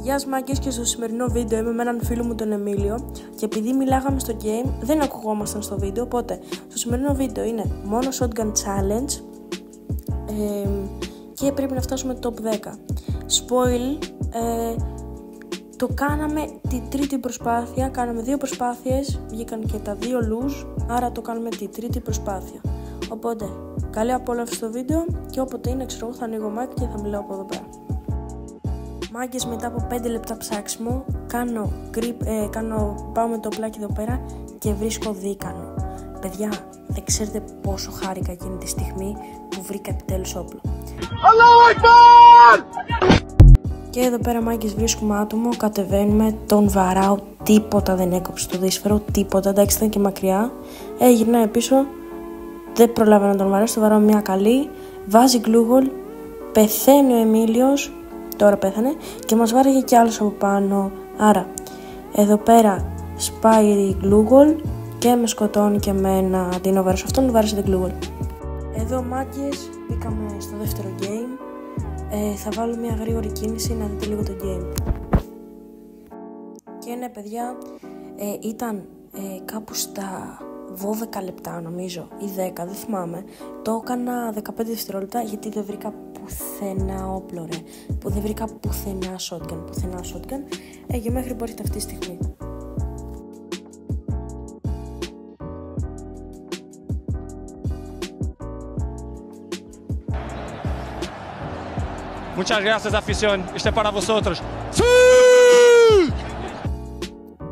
Γεια σας μάγκες, και στο σημερινό βίντεο είμαι με έναν φίλο μου τον Εμίλιο και επειδή μιλάγαμε στο game δεν ακουγόμασταν στο βίντεο, οπότε στο σημερινό βίντεο είναι μόνο shotgun challenge και πρέπει να φτάσουμε top 10. Spoil, το κάναμε τη τρίτη προσπάθεια, κάναμε 2 προσπάθειες, βγήκαν και τα 2 lose, άρα το κάνουμε τη τρίτη προσπάθεια. Οπότε καλή απόλαυση στο βίντεο και όποτε είναι ξέρω θα ανοίγω mic και θα μιλάω από εδώ πέρα. Μάγκες, μετά από 5 λεπτά ψάξιμο πάω με το πλάκι εδώ πέρα και βρίσκω δίκανο. Παιδιά, δεν ξέρετε πόσο χάρηκα εκείνη τη στιγμή που βρήκα επιτέλους όπλο. Και εδώ πέρα μάγκες βρίσκουμε άτομο, κατεβαίνουμε, τον βαράω, τίποτα δεν έκοψε το δύσφαιρο, τίποτα, εντάξει ήταν και μακριά. Γυρνάει πίσω, δεν προλάβαινα να τον βαρέσω, το βαράω μια καλή, βάζει glue, πεθαίνει ο Εμίλιος. Τώρα πέθανε και μας βάραγε κι άλλος από πάνω. Άρα εδώ πέρα σπάει η glue και με σκοτώνει και εμένα. Αντί να βάρεσω αυτόν, βάρεσε την glue. Εδώ μάγκες μπήκαμε στο δεύτερο game. Θα βάλω μια γρήγορη κίνηση να δείτε λίγο το game. Και ναι παιδιά, ήταν κάπου στα 12 λεπτά νομίζω ή 10, δεν θυμάμαι. Το έκανα 15 δευτερόλεπτα γιατί δεν βρήκα πουθενά όπλο ρε. Που δεν βρήκα πουθενά shotgun. Και μέχρι μπορείτε αυτή τη στιγμή. Muchas gracias, afición. Este es para vosotros.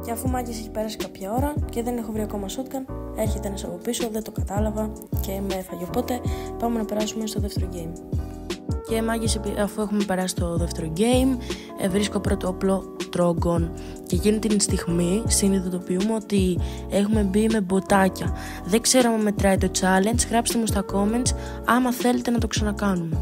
Και αφού μάγκες έχει περάσει κάποια ώρα και δεν έχω βρει ακόμα shotgun, έρχεται ένας από πίσω, δεν το κατάλαβα και με έφαγε. Οπότε πάμε να περάσουμε στο δεύτερο game. Και μάγκες, αφού έχουμε περάσει το δεύτερο game, βρίσκω πρώτο όπλο Trogon. Και εκείνη την στιγμή συνειδητοποιούμε ότι έχουμε μπει με μποτάκια. Δεν ξέρω αν μετράει το challenge, γράψτε μου στα comments άμα θέλετε να το ξανακάνουμε.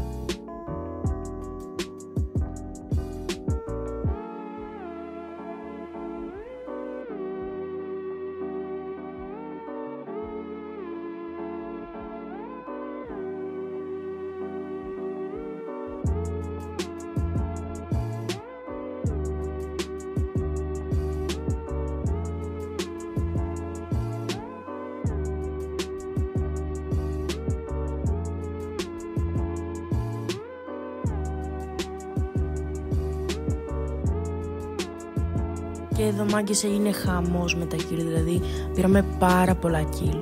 Και εδώ μάγκες έγινε χαμός με τα kill, δηλαδή πήραμε πάρα πολλά kill.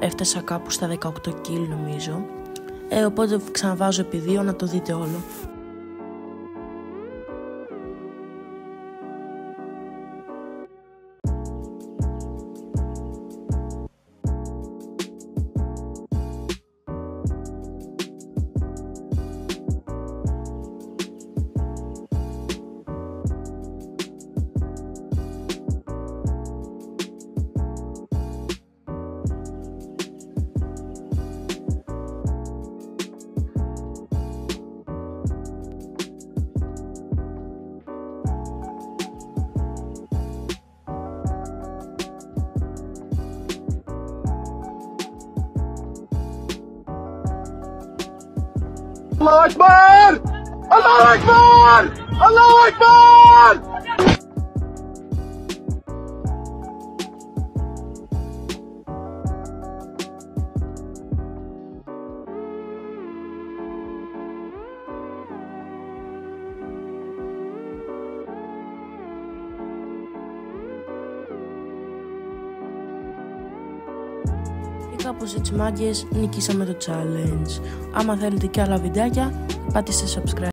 Έφτασα κάπου στα 18 kill νομίζω. Οπότε ξαναβάζω επί 2 να το δείτε όλο. Allah Akbar! Allah Akbar! Allah Akbar! Κάπως έτσι μάγκες νικήσαμε το challenge. Άμα θέλετε και άλλα βιντεάκια πατήστε subscribe.